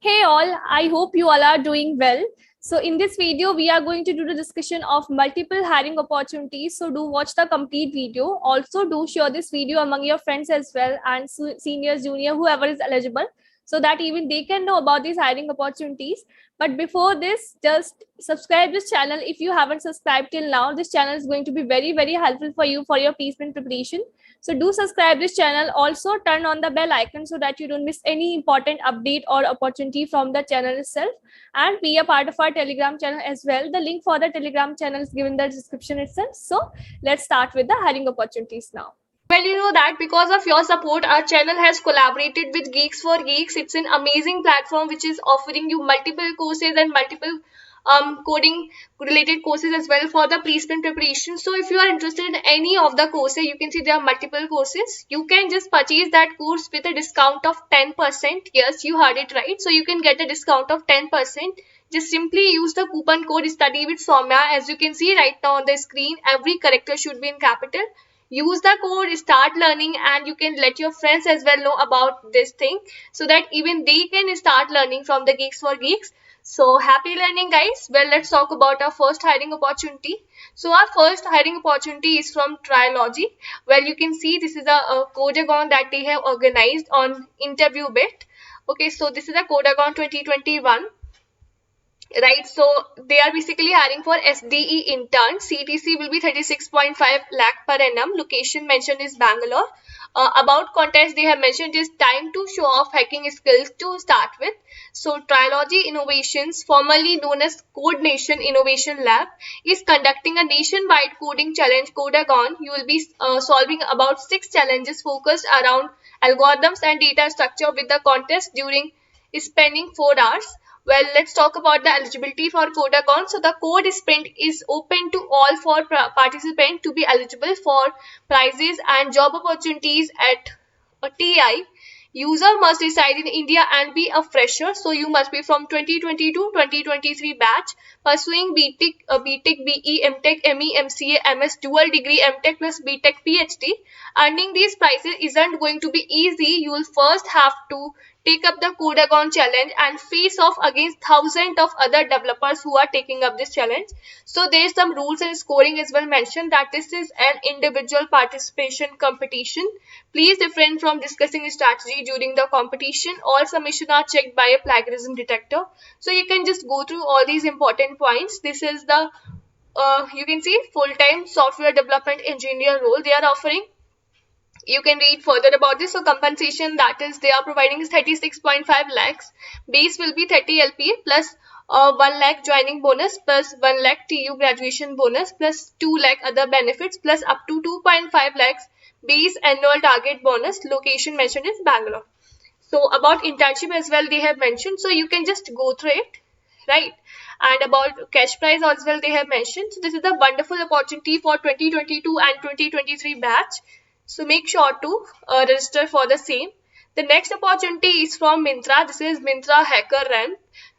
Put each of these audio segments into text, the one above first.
Hey all, I hope you all are doing well. So in this video, we are going to do the discussion of multiple hiring opportunities. So do watch the complete video. Also do share this video among your friends as well and seniors, junior, whoever is eligible, so that even they can know about these hiring opportunities. But before this, just subscribe this channel if you haven't subscribed till now. This channel is going to be very helpful for you for your placement preparation. So do subscribe this channel. Also turn on the bell icon so that you don't miss any important update or opportunity from the channel itself. And be a part of our Telegram channel as well. The link for the Telegram channel is given in the description itself. So let's start with the hiring opportunities now. Well, you know that because of your support, our channel has collaborated with Geeks for Geeks. It's an amazing platform which is offering you multiple courses and multiple coding related courses as well for the placement preparation. So if you are interested in any of the courses, you can see there are multiple courses. You can just purchase that course with a discount of 10%. Yes, you heard it right. So you can get a discount of 10%. Just simply use the coupon code study with Soumya. As you can see right now on the screen, every character should be in capital. Use the code, start learning, and you can let your friends as well know about this thing so that even they can start learning from the Geeks for Geeks. So happy learning, guys. Well, let's talk about our first hiring opportunity. So our first hiring opportunity is from Trilogy. Well, you can see this is a Codeagon that they have organized on InterviewBit. Okay, so this is a Codeagon 2021. Right, so they are basically hiring for SDE intern. CTC will be 36.5 lakh per annum. Location mentioned is Bangalore. About contest they have mentioned is time to show off hacking skills to start with. So Trilogy Innovations, formerly known as Code Nation Innovation Lab, is conducting a nationwide coding challenge, Codeagon. You will be solving about 6 challenges focused around algorithms and data structure with the contest during spanning 4 hours. Well, let's talk about the eligibility for Codeagon. So the code sprint is open to all for participants to be eligible for prizes and job opportunities at a TI. User must reside in India and be a fresher. So you must be from 2022-2023 batch, pursuing BTech, BE, MTech, ME, MCA, MS, dual degree, MTech plus BTech, PhD. Earning these prizes isn't going to be easy. You will first have to take up the Codeagon challenge and face off against thousands of other developers who are taking up this challenge. So there's some rules and scoring as well mentioned that this is an individual participation competition. Please refrain from discussing strategy during the competition. All submissions are checked by a plagiarism detector. So you can just go through all these important points. This is the you can see full-time software development engineer role they are offering. You can read further about this. So compensation that is they are providing is 36.5 lakhs. Base will be 30 LPA plus 1 lakh joining bonus plus 1 lakh TU graduation bonus plus 2 lakh other benefits plus up to 2.5 lakhs base annual target bonus. Location mentioned is Bangalore. So about internship as well they have mentioned. So you can just go through it, right? And about cash prize as well they have mentioned. So this is a wonderful opportunity for 2022 and 2023 batch. So make sure to register for the same. The next opportunity is from Myntra. This is Myntra Hacker Ramp.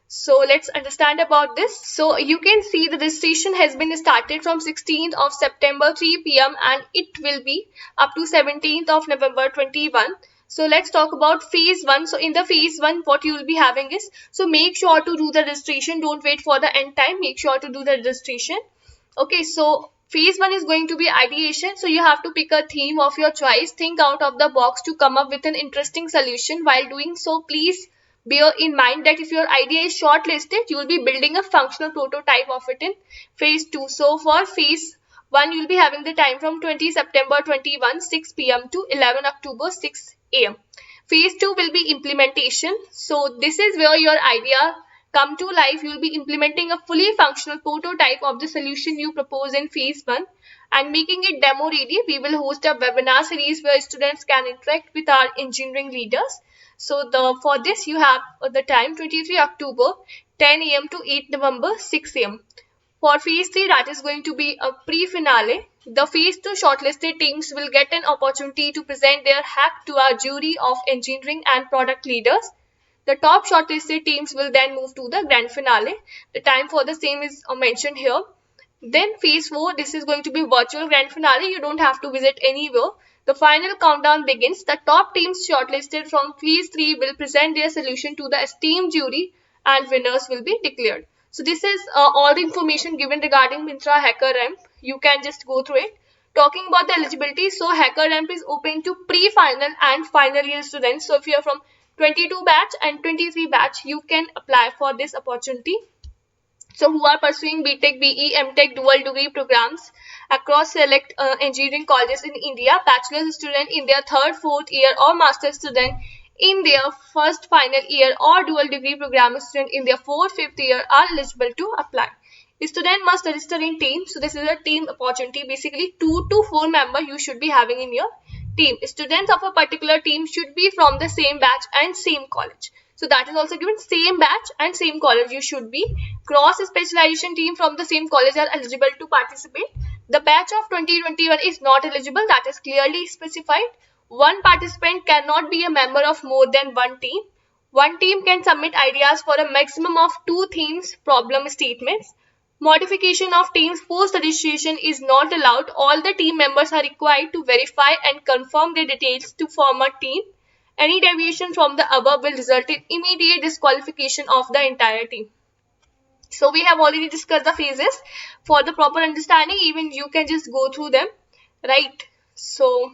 So let's understand about this. So you can see the registration has been started from 16th of September 3 p.m. and it will be up to 17th of November 21. So let's talk about phase 1. So in the phase 1 what you will be having is, so make sure to do the registration. Don't wait for the end time. Make sure to do the registration. Okay, so phase 1 is going to be ideation. So you have to pick a theme of your choice. Think out of the box to come up with an interesting solution. While doing so, please bear in mind that if your idea is shortlisted, you will be building a functional prototype of it in phase 2. So for phase 1, you will be having the time from 20 September 21, 6 p.m. to 11 October, 6 a.m. Phase 2 will be implementation. So this is where your idea come to life. You will be implementing a fully functional prototype of the solution you propose in phase 1 and making it demo ready. We will host a webinar series where students can interact with our engineering leaders. So for this you have the time 23 October 10 a.m. to 8 November 6 a.m. For phase 3 that is going to be a pre-finale. The phase 2 shortlisted teams will get an opportunity to present their hack to our jury of engineering and product leaders. The top shortlisted teams will then move to the grand finale. The time for the same is mentioned here. Then phase 4, this is going to be virtual grand finale. You don't have to visit anywhere. The final countdown begins. The top teams shortlisted from phase 3 will present their solution to the esteemed jury and winners will be declared. So this is all the information given regarding Myntra HackerRamp. You can just go through it. Talking about the eligibility, so HackerRamp is open to pre-final and final year students. So if you are from 22 batch and 23 batch, you can apply for this opportunity. So who are pursuing BTech, BE, MTech dual degree programs across select engineering colleges in India, bachelor's student in their third, fourth year or master's student in their first final year or dual degree program student in their fourth, fifth year are eligible to apply. The student must register in team. So this is a team opportunity. Basically 2 to 4 members you should be having in your team. Students of a particular team should be from the same batch and same college. So that is also given, same batch and same college you should be. Cross specialization team from the same college are eligible to participate. The batch of 2021 is not eligible, that is clearly specified. One participant cannot be a member of more than one team. One team can submit ideas for a maximum of 2 themes problem statements. Modification of teams post registration is not allowed. All the team members are required to verify and confirm their details to form a team. Any deviation from the above will result in immediate disqualification of the entire team. So we have already discussed the phases. For the proper understanding, even you can just go through them, right? So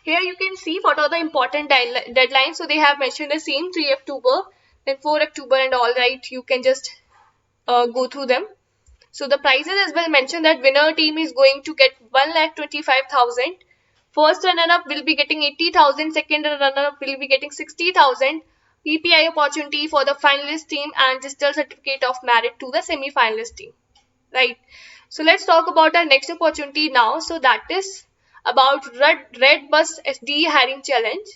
here you can see what are the important deadlines. So they have mentioned the same 3 October, then 4 October and all, right? You can just go through them. So the prices as well mentioned that winner team is going to get 1,25,000. First runner-up will be getting 80,000. Second runner-up will be getting 60,000. PPI opportunity for the finalist team and digital certificate of merit to the semi-finalist team. Right. So let's talk about our next opportunity now. So that is about Redbus SD hiring challenge.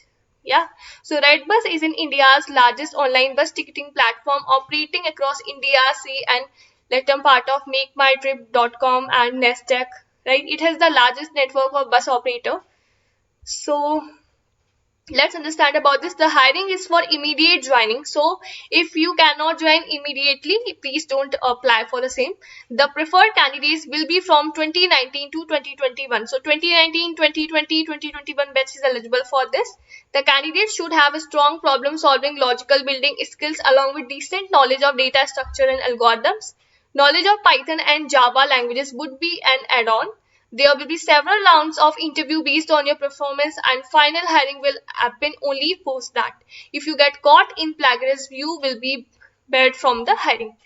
Yeah. So Redbus is in India's largest online bus ticketing platform operating across India, sea and latter part of MakeMyTrip.com and Nasdaq. Right. It has the largest network of bus operator. So let's understand about this. The hiring is for immediate joining. So if you cannot join immediately, please don't apply for the same. The preferred candidates will be from 2019 to 2021. So 2019, 2020, 2021 batch is eligible for this. The candidates should have a strong problem solving, logical building skills along with decent knowledge of data structure and algorithms. Knowledge of Python and Java languages would be an add-on. There will be several rounds of interview based on your performance and final hiring will happen only post that. If you get caught in plagiarism, you will be barred from the hiring.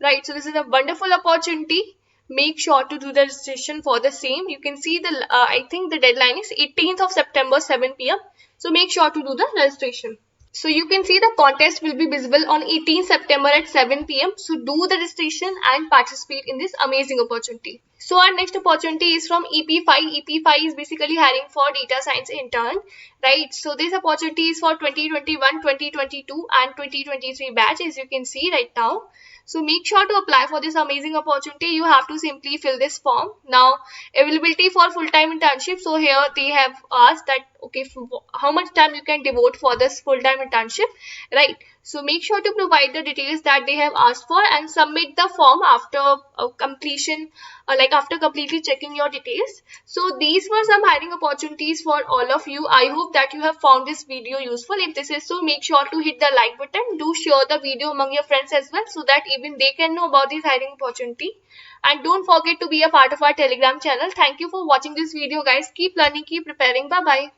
Right, so this is a wonderful opportunity. Make sure to do the registration for the same. You can see the, I think the deadline is 18th of September, 7 p.m. So make sure to do the registration. So you can see the contest will be visible on 18th September at 7 p.m. So do the registration and participate in this amazing opportunity. So our next opportunity is from EP5. EP5 is basically hiring for data science intern, right? So this opportunity is for 2021, 2022 and 2023 batch, as you can see right now. So make sure to apply for this amazing opportunity. You have to simply fill this form. Now availability for full-time internship. So here they have asked that, okay, how much time you can devote for this full-time internship, right? So make sure to provide the details that they have asked for and submit the form after completion, like after completely checking your details. So these were some hiring opportunities for all of you. I hope that you have found this video useful. If this is so, make sure to hit the like button. Do share the video among your friends as well so that even they can know about this hiring opportunity. And don't forget to be a part of our Telegram channel. Thank you for watching this video, guys. Keep learning, keep preparing. Bye-bye.